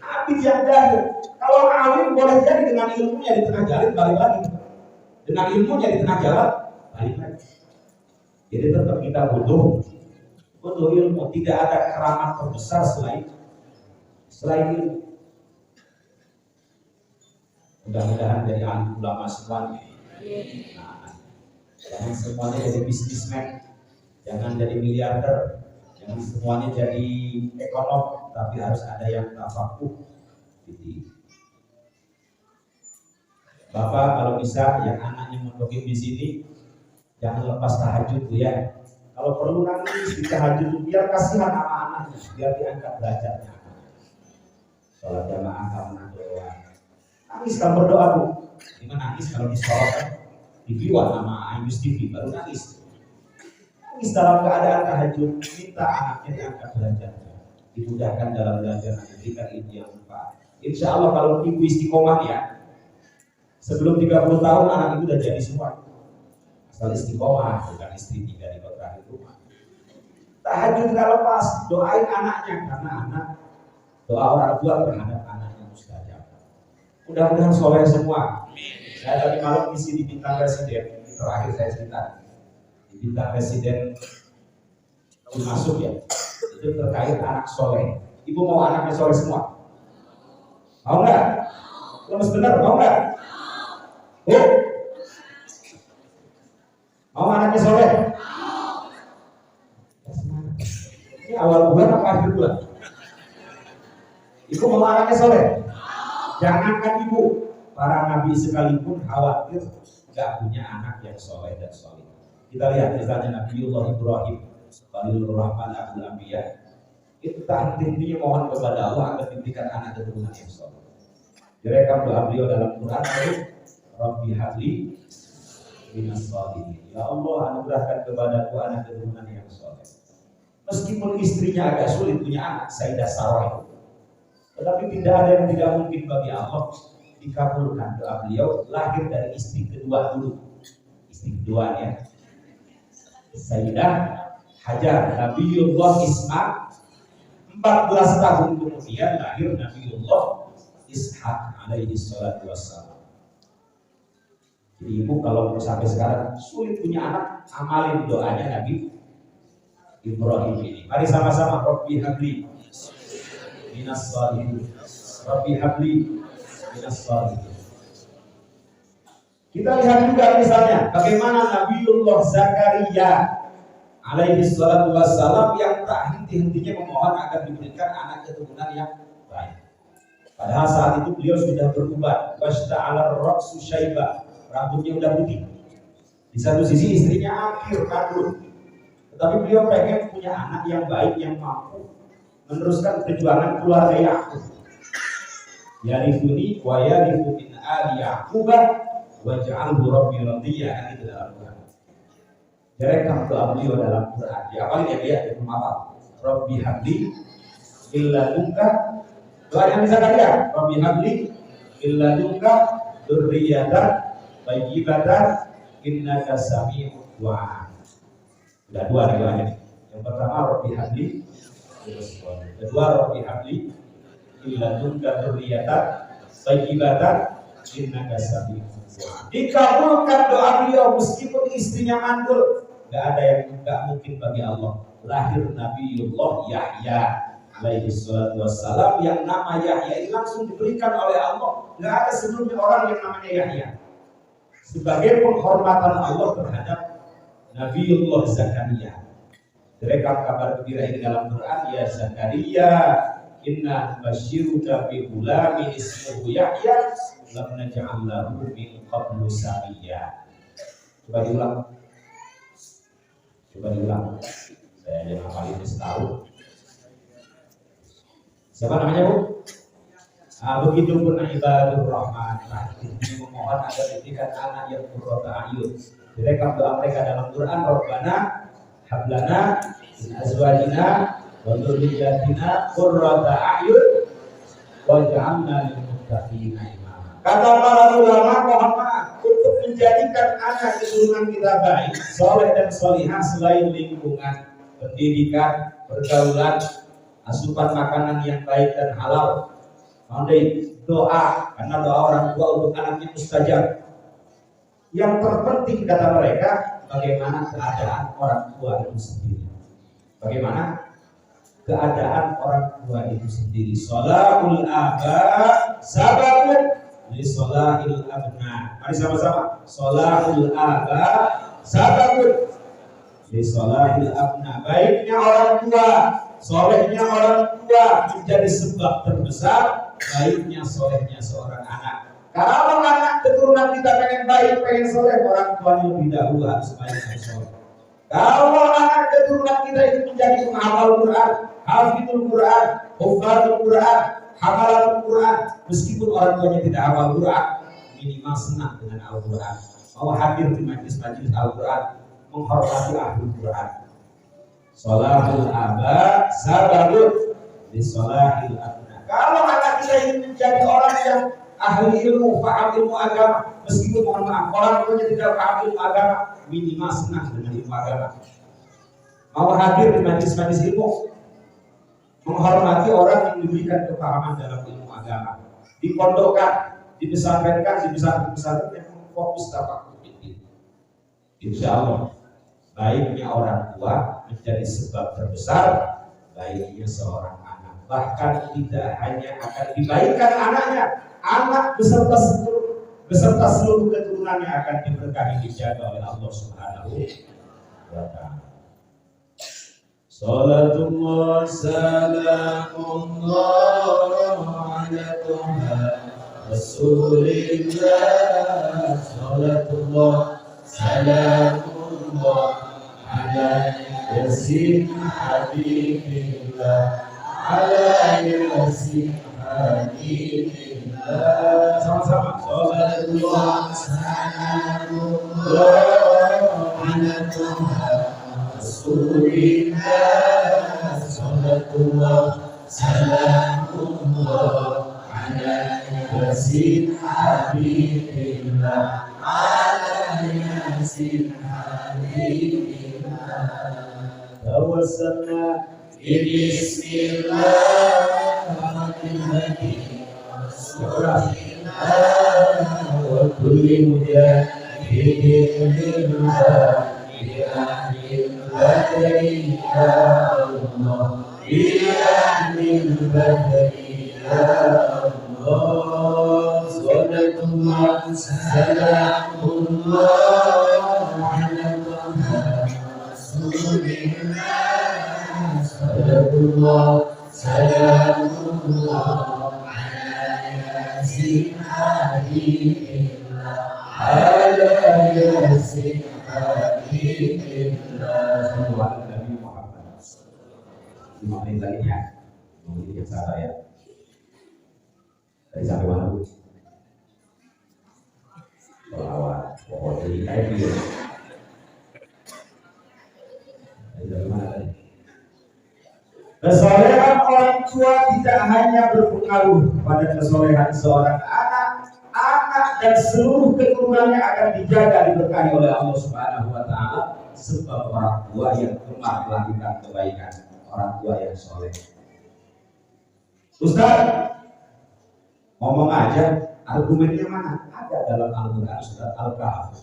Abid yang jahil. Kalau alim boleh jadi dengan ilmunya di tengah jalan balik lagi, dengan ilmunya di tengah jalan balik lagi. Jadi tetap kita butuh ilmu. Tidak ada keramat terbesar selain ilmu. Mudah-mudahan dari alim ulama semuanya. Nah, jangan semuanya jadi bisnismen, jangan jadi miliarder, jangan semuanya jadi ekonom, tapi harus ada yang tafakuh. Bapak kalau bisa yang anaknya mondokin di sini jangan lepas tahajud tuh ya. Kalau perlu nangis di tahajud biar kasihan sama anaknya, biar diangkat belajarnya. Sholat jamaah karena doa. Nangis kalau berdoa bu. Gimana nangis kalau disolat di Biwan sama Ayus TV baru nangis. Nangis dalam keadaan tahajud, minta anaknya diangkat belajarnya, dimudahkan dalam belajar, diberikan ilmu yang bermanfaat. Insya Allah kalau ibu istiqomah ya, sebelum 30 tahun anak ibu udah jadi semua. Asal istiqomah, bukan istri tiga di kota itu. Tahajud kalau pas, doain anaknya karena anak doa orang tua terhadap anaknya mustajab. Mudah-mudahan soleh semua. Saya tadi malam misi di bintang presiden, terakhir saya cerita di bintang presiden masuk ya, itu terkait anak soleh. Ibu mau anaknya soleh semua? Mau nggak? Lemes bener, mau nggak? Mau anaknya soleh? Ini awal bulan apa akhir bulan? Ibu mau anaknya soleh? Jangankan ibu, para nabi sekalipun khawatir gak punya anak yang soleh dan soleh. Kita lihat misalnya Nabiullah Ibrahim, Khalilur Rahman Abdul Anbiya, itu tak henti-hentinya mohon kepada Allah agar diberikan anak keturunan yang soleh. Direkam doa beliau dalam Quran, Rabbi habli minas sholihin. Ya Allah, anugerahkan kepadaku anak keturunan yang soleh. Meskipun istrinya agak sulit punya anak, Sayyidah Sarah itu, tetapi tidak ada yang tidak mungkin bagi Allah. Dikabulkan doa beliau, lahir dari istri kedua dulu. Istri keduanya Sayyidah Hajar, Nabiullah Ismail. 14 tahun kemudian lahir Nabiullah Ishaq alaihi salatu wassalam. Jadi ibu kalau sampai sekarang sulit punya anak, amalin doanya Nabi Ibrahim ini. Mari sama-sama, Rabbi habli minas sholihin, Rabbi habli minas sholihin. Kita lihat juga misalnya bagaimana Nabiullah Zakaria alaihi salatu wassalam yang tak henti-hentinya memohon agar diberikan anak keturunan yang baik. Padahal saat itu beliau sudah berubat, washta'ala ar-ra'su syaiba, rambutnya udah putih. Di satu sisi istrinya akhir kandung, tetapi beliau pengen punya anak yang baik, yang mampu meneruskan perjuangan keluarga Yakub. Yarithuni wa yarithu min ali Yaqub waj'alhu rabbi radiyya, itu dalam Quran. Direkam doa beliau dalam Quran. Di awal dia di rumah Rabbi habli illadunka, doa yang bisa kalian. Rabbi habli illadunka dzurriyyatan thayyibatan innaka sami'ud du'a. Sudah dua doanya. Yang pertama Rabbi habli, kedua Rabbi habli illadunka dzurriyyatan thayyibatan innaka sami'ud du'a. Dikabulkan doa beliau meskipun istrinya mandul. Gak ada yang gak mungkin bagi Allah. Lahir Nabiullah Yahya alaihi salatu wassalam, yang nama Yahya ini langsung diberikan oleh Allah. Gak ada sebelumnya orang yang namanya Yahya. Sebagai penghormatan Allah terhadap Nabiullah Zakaria. Direkam kabar gembira ini dalam Quran, ya Zakaria inna basyiruka bi ghulamin ismuhu Yahya lam naj'al lahu min qablu samiyya. Coba diulang. Saya jangan hafal ini setahun. Siapa namanya, Bu? Begitu pun ibadur rahman, memohon agar diberikan anak yang qurrata a'yun. Direkam doa mereka dalam Quran, Rabbana hablana min azwajina wa dzurriyyatina qurrata a'yun waj'alna lil muttaqina imama. Kata para ulama, mohon maaf, untuk menjadikan anak keturunan kita baik, soleh dan solihah selain lingkungan, pendidikan, pergaulan, asupan makanan yang baik dan halal, pandai doa, karena doa orang tua untuk anaknya mustajab. Yang terpenting kata mereka, bagaimana keadaan orang tua itu sendiri. Bagaimana keadaan orang tua itu sendiri. Sholahul aba sababun li sholahil abna. Mari sama-sama. Sholahul aba sababun li sholahil abna. Baiknya orang tua, solehnya orang tua menjadi sebab terbesar baiknya solehnya seorang anak. Kalau anak keturunan kita pengen baik, pengen soleh, orang tuanya lebih dahulu harus baik dan soleh. Kalau anak keturunan kita itu menjadi penghafal Quran, hafizul Quran, hufadzul Quran, hafalatul Quran, meskipun orang tuanya tidak hafal Quran, minimal senang dengan Al-Quran, mau hadir di majelis-majelis Al-Quran, menghormati Ahlul Quran. Sholahul aba sababun li sholahil abna. Kalau anak kita ini menjadi orang yang ahli ilmu, paham ilmu agama, meskipun mohon maaf orang tuanya tidak paham ilmu agama, minimal senang dengan ilmu agama, mau hadir di majelis-majelis ilmu, menghormati orang yang diberikan kepahaman dalam ilmu agama, dipondokkan, dipesantrenkan, dipesantren yang fokus tafakur ini. Insya Allah baiknya orang tua menjadi sebab terbesar baiknya seorang anak. Bahkan tidak hanya akan dibaikan anaknya, anak beserta seluruh keturunannya akan diberkahi, dijaga oleh Allah Subhanahu wa ta'ala. Salatullah salamullah ala Tuhan Rasulillah. Salatullah salamullah ala yasin habibillah, ala yasin habibillah. Sama-sama. Salatullah salamullah ala Tuhan Rasulillah. Salatullah salamullah ala yasin habibillah, ala yasin habibillah. Tawassalna bismillahirrahmanirrahim wa kulli mujahidin lillah bi ahlil badri ya Allah, bi ahlil badri ya Allah. Salatullah salamullah ala Rasulillah. Salatullah salamullah ala Yasin Habibullah. Ala Yasin Habibullah. Sallallahu Nabi Muhammad. 5 menit lagi ya. Mungkin salah ya. Dari sampai mana bu? Pelawat, pokok dari kayak gitu. Dari mana tadi? Kesolehan orang tua tidak hanya berpengaruh pada kesolehan seorang anak, anak dan seluruh keturunannya akan dijaga diberkahi oleh Allah Subhanahu Wa Taala sebab orang tua yang gemar melakukan kebaikan, orang tua yang soleh. Ustaz, ngomong aja, argumennya mana? Ada dalam Al-Quran surat Al-Kahf.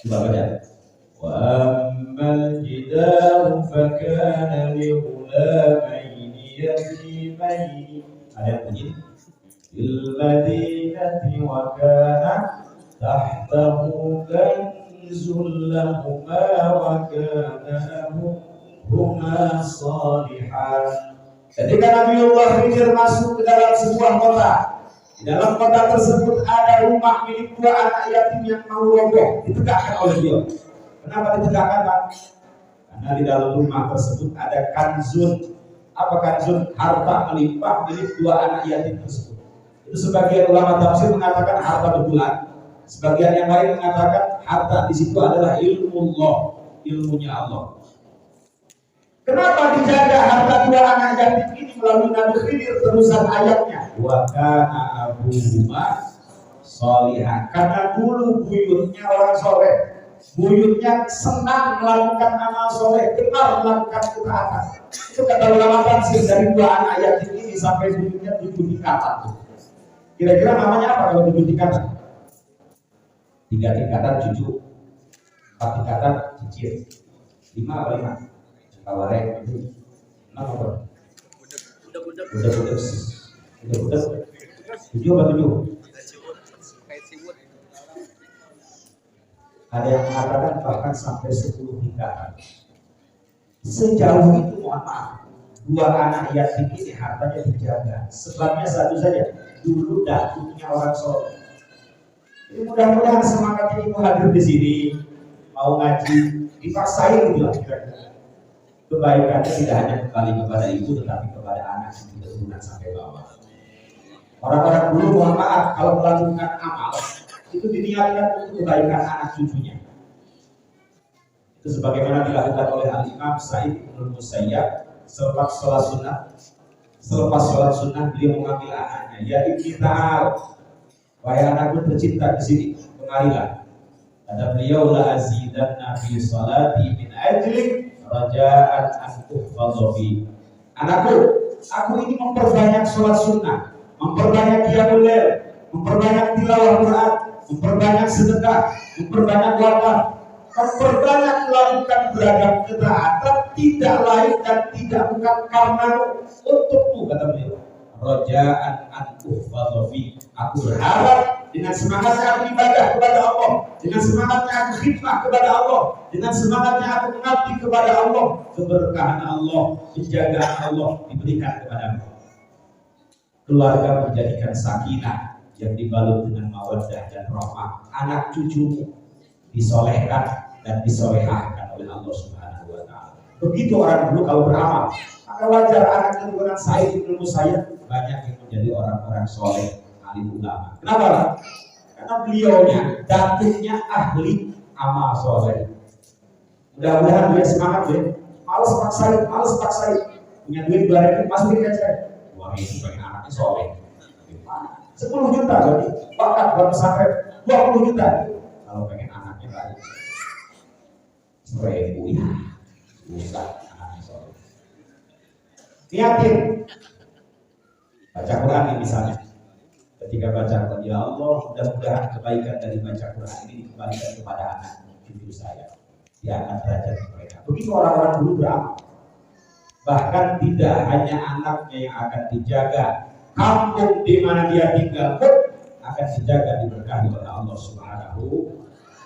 Coba baca. Wa ammal jidaru fakana li ghulamaini yatimaini. Ada yang bunyi? Fil madinati wa kana tahtahu kanzun lahuma wa kana abuhuma salihan. Ketika Nabiullah Khidir masuk ke dalam sebuah kota, di dalam kota tersebut ada rumah milik 2 anak yatim yang mau roboh, ditegakkan oleh dia. Kenapa ditegakkan, Pak? Karena di dalam rumah tersebut ada kanzun. Apa kanzun? Harta melimpah milik 2 anak yatim tersebut. Itu sebagian ulama tafsir mengatakan harta betulan, sebagian yang lain mengatakan harta di situ adalah ilmuullah, ilmunya Allah. Kenapa dijaga harta 2 anak yatim ini melalui Nabi Khidir? Terusan ayatnya, wa kana abuhuma sholihan. Karena dulu buyutnya orang soleh, buyutnya senang melakukan amal soleh, gemar melakukan ketaatan. Itu kata ulama tafsir dari 2 anak yatim ini sampai buyutnya 7 tingkatan. Kira-kira namanya apa kalau 7 tingkatan? 3 tingkatan cucu, 4 tingkatan cicit, 5 apa 5? Kawarek itu, apa? Budak. 7 apa 7? Ada yang mengatakan bahkan sampai 10 tingkatan. Sejauh itu mohon maaf, 2 anak yatim ini hartanya dijaga. Sebabnya satu saja, dulu datuknya orang soleh. Jadi mudah-mudahan semangat ibu hadir di sini, mau ngaji, dipaksain gitu lah kira-kira. Kebaikannya tidak hanya kembali kepada ibu, tetapi kepada anak yang keturunan sampai bawah. Orang-orang dulu mohon maaf kalau melakukan amal itu diniatkan untuk kebaikan anak cucunya. Itu sebagaimana dilakukan oleh Al-Imam Sa'id bin Musayyab selepas sholat sunnah beliau mengambil anaknya, ya ibni ta'al, wahai anakku tercinta di sini, kemarilah. Kata beliau, la azidanna fi sholati min ajlik rajaan an-tuhfadhi. Anakku, aku ini memperbanyak sholat sunnah, memperbanyak qiyamul lail, memperbanyak tilawah Quran, memperbanyak sedekah, memperbanyak wakaf, memperbanyak melakukan beragam ketaatan, tidak lain dan tidak bukan karena untukmu, kata beliau. Rajaan an-tuhfadhi. Aku berharap dengan semangatnya aku ibadah kepada Allah, dengan semangatnya aku khidmah kepada Allah, dengan semangatnya aku mengabdi kepada Allah, keberkahan Allah, penjagaan Allah diberikan kepadamu. Keluarga menjadikan sakinah yang dibalut dengan mawaddah dan rahmah. Anak cucumu disolehkan dan disolehahkan oleh Allah Subhanahu Wa Taala. Begitu orang dulu kalau beramal, maka wajar anak keturunan Sa'id bin Musayyab banyak yang menjadi orang-orang soleh, alim ulama. Kenapa? Karena beliaunya, datuknya ahli amal soleh. Mudah-mudahan dia semangat deh. Males paksain. Punya duit 2.000, masukin aja. Wah, ini sebagai anaknya soleh. 10 juta berarti. Bahkan buat pesantren 20 juta. Kalau pengen anaknya baik, 1.000 ya. Susah anaknya soleh. Niatin baca Quran ini misalnya. Ketika baca Quran, ya Allah, mudah-mudahan kebaikan dari baca Quran ini dikembalikan kepada anak cucu saya. Dia akan derajat mereka. Begitu orang-orang dulu beramal. Bahkan tidak hanya anaknya yang akan dijaga, kampung di mana dia tinggal pun akan dijaga diberkahi oleh Allah Subhanahu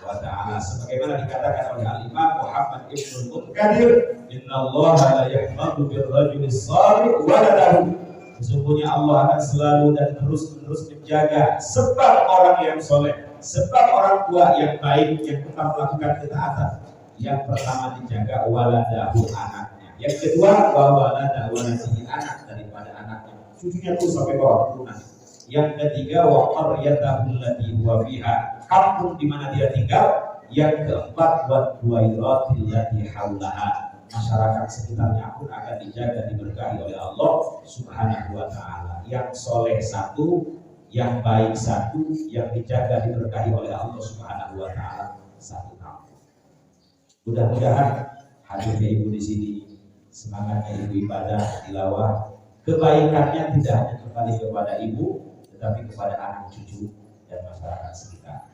wa ta'ala. Sebagaimana dikatakan oleh Al-Imam Muhammad Ibnu Munkadir, innallaha la yahfadhu birrajulis salih waladahu. Sesungguhnya Allah akan selalu dan terus-menerus menjaga sebab orang yang soleh, sebab orang tua yang baik yang tetap melakukan ketaatan. Yang pertama dijaga waladahu, anaknya. Yang kedua waladahu, anak daripada anaknya, cucunya tuh sampai bawah keturunan. Yang ketiga wa qaryatahu allati huwa fiha, kampung di mana dia tinggal. Yang keempat wa duwairatil lati haulaha, masyarakat sekitarnya pun akan dijaga diberkahi oleh Allah Subhanahu wa ta'ala. Yang soleh satu, yang baik satu, yang dijaga diberkahi oleh Allah Subhanahu wa ta'ala satu kampung. Mudah-mudahan hadirnya ibu di sini, semangatnya ibu ibadah tilawah, kebaikannya tidak hanya kembali kepada ibu, tetapi kepada anak cucu dan masyarakat sekitar.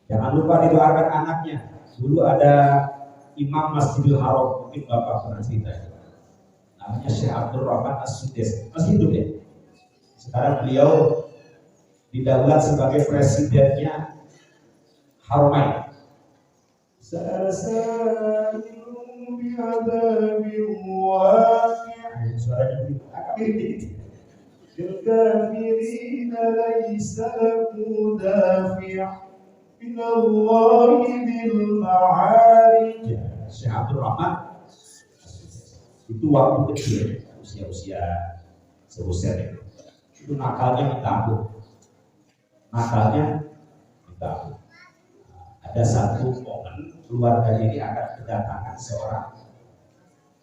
Jangan lupa didoakan anaknya. Dulu ada Imam Masjidil Haram, mungkin Bapak pernah cerita, namanya Syekh Abdul Rahman As-Sudais, masih hidup ya. Sekarang beliau didaulat sebagai presidennya Haramain. Suaranya agak mirip. الكافرين ليس له دافع من الله ذي المعارج. Syekh Abdul Rahman itu waktu kecil, usia sebesar itu nakalnya minta ampun. Ada satu momen keluarga ini akan kedatangan seorang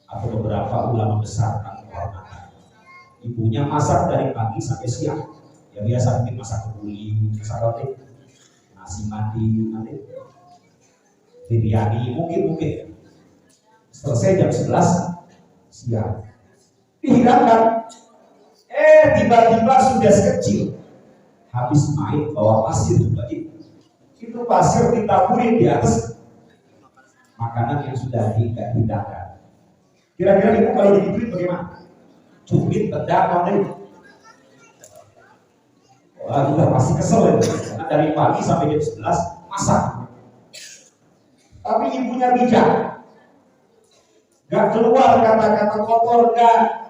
atau beberapa ulama besar kehormatan. Ibunya masak dari pagi sampai siang. Ya biasa mungkin masak kebuli, masak roti, nasi mandi, nanti biryani, mungkin. Selesai jam 11 siang. Dihidangkan. Tiba-tiba sudah kecil habis main bawa pasir juga itu pasir ditaburin di atas makanan yang sudah dihidangkan. Kira-kira ibu kalau digituin bagaimana? Cubit, tendang, wah kita pasti kesel ya, karena dari pagi sampai jam 11 masak. Tapi ibunya bijak, gak keluar kata-kata kotor, gak.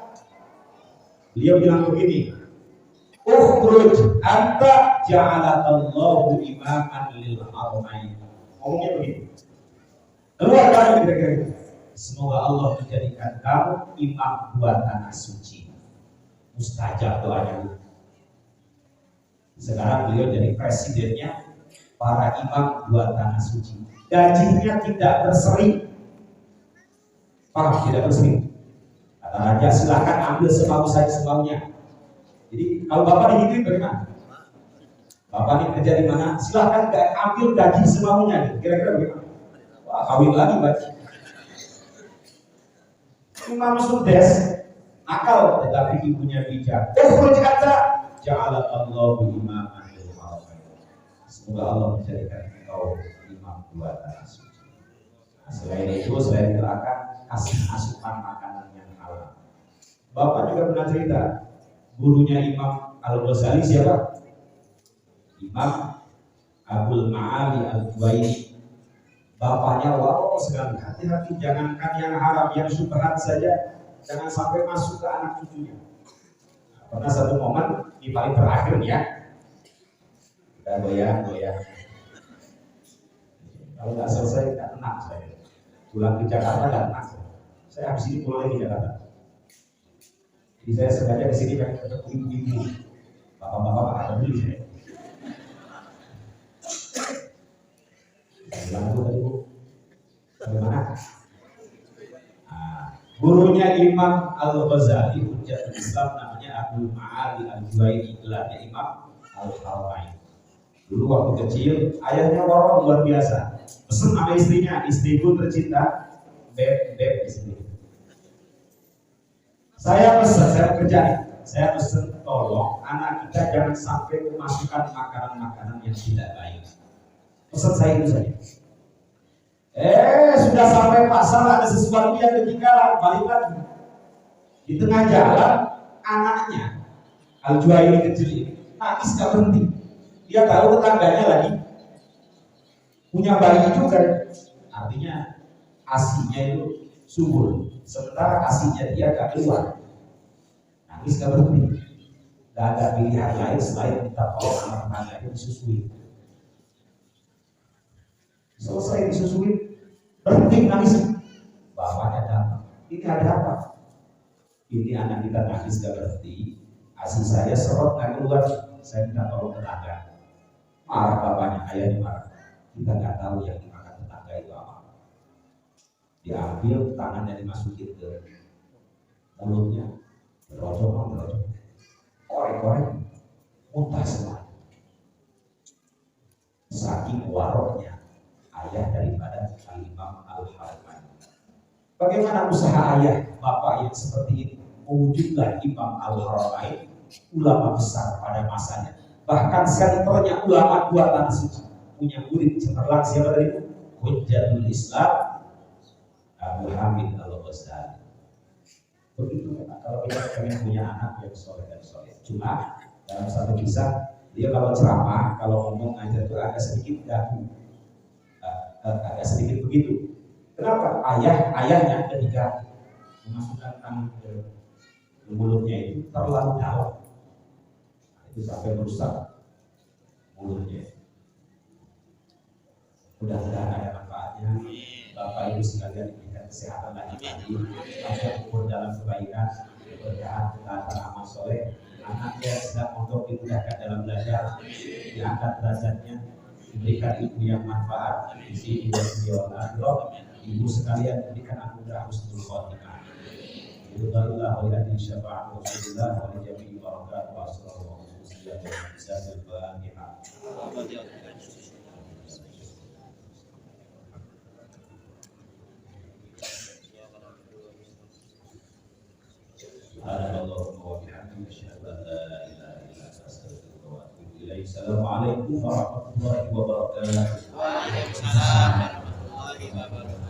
Beliau bilang begini, ukhruj anta ja'alakallahu imaman lil haramain. Ngomongnya begini, keluar kamu kira-kira. Semoga Allah menjadikan kamu imam buat tanah suci. Mustajab doanya. Sekarang beliau jadi presidennya para imam buat tanah suci. Gajinya tidak berseri. Paham? Tidak berseri. Kata raja, silakan ambil semau saja semaunya. Jadi kalau bapak digituin bagaimana? Bapak ini kerja di mana? Silakan ambil gaji semaunya. Kira-kira bagaimana? Wah, kawin lagi baca. Imam Sudais nakal tetapi ibunya bijak. Berkata, ja'alallahu imaman lil haramain. Semoga Allah menjadikan engkau imam buat tanah suci. Selain itu, selain gerakan kasih asupan makanan yang halal. Bapak juga pernah cerita, gurunya Imam Al-Ghazali siapa? Imam Abdul Ma'ali Al-Juwaini. Bapaknya wow sekali, hati-hati jangankan yang haram, yang syubhat saja jangan sampai masuk ke anak cucunya. Pernah satu momen di paling terakhir ya, kita goyang. Kalau nggak selesai nggak tenang saya. Pulang ke Jakarta nggak tenang saya habis ini pulang lagi ke Jakarta. Jadi saya sengaja ke sini pengen ketemu ibu-ibu, bapak-bapak ada dulu saya. Bilang dulu tadi bu, bagaimana? Gurunya Imam Al-Ghazali, Hujjatul Islam, namanya Abdul Ma'ali Al-Juwaini, gelarnya Imam Al-Haramain. Dulu waktu kecil, ayahnya orang luar biasa. Pesen sama istrinya, istriku tercinta, beb istri. Saya pesen tolong anak kita jangan sampai memasukkan makanan-makanan yang tidak baik. Pesan saya itu saja. Sudah sampai pasar ada sesuatu yang ketinggalan, balik lagi. Di tengah jalan anaknya Al-Juwaini kecil ini nangis nggak berhenti. Dia tahu tetangganya lagi punya bayi juga, artinya asinya itu subur, sementara asinya dia nggak keluar, nangis nggak berhenti. Nggak ada pilihan lain selain minta tolong anak tetangganya disusui. Selesai disusui, berhenti nangis. Bapaknya datang, ini ada apa? Ini anak kita nangis gak berhenti, asi saya serot nggak keluar, saya minta tolong tetangga. Marah bapaknya, ayahnya marah. Kita nggak tahu yang dimakan tetangga itu apa. Diambil tangannya dimasukin ke mulutnya, berocok, korek, muntah semua. Saking waroknya ayah daripada Al-Imam Al-Harmani. Bagaimana usaha ayah bapak yang seperti ini mewujudkan Imam Al-Haramain, ulama besar pada masanya, bahkan senternya ulama dua tanah suci, punya murid cemerlang siapa tadi itu? Hujjatul Islam Abu Hamid Al-Ghazali. Begitu kan, kalau kita pengen punya anak yang soleh dan soleh. Cuma dalam satu kisah, dia kalau ceramah, kalau ngomong aja itu agak sedikit gagu, agak sedikit begitu. Kenapa? Ayahnya ketika memasukkan tangan ke mulutnya itu terlalu dalam, itu sampai merusak mulutnya. Mudah-mudahan ada manfaatnya. Bapak Ibu sekalian diberikan kesehatan lagi panjang umur dalam kebaikan, keberkahan, ketaatan, amal soleh. Anaknya yang sedang mondok dimudahkan dalam belajar, diangkat derajatnya, diberikan ilmu yang manfaat di sini dan di akhirat. Ibu sekalian diberikan anugerah husnul khotimah. Alhamdulillah wa ilahi syafa'atu Rasulullah wa li jami'i barakatuh wa sallallahu alaihi wasallam. Assalamualaikum warahmatullahi wabarakatuh. Waalaikumsalam warahmatullahi wabarakatuh.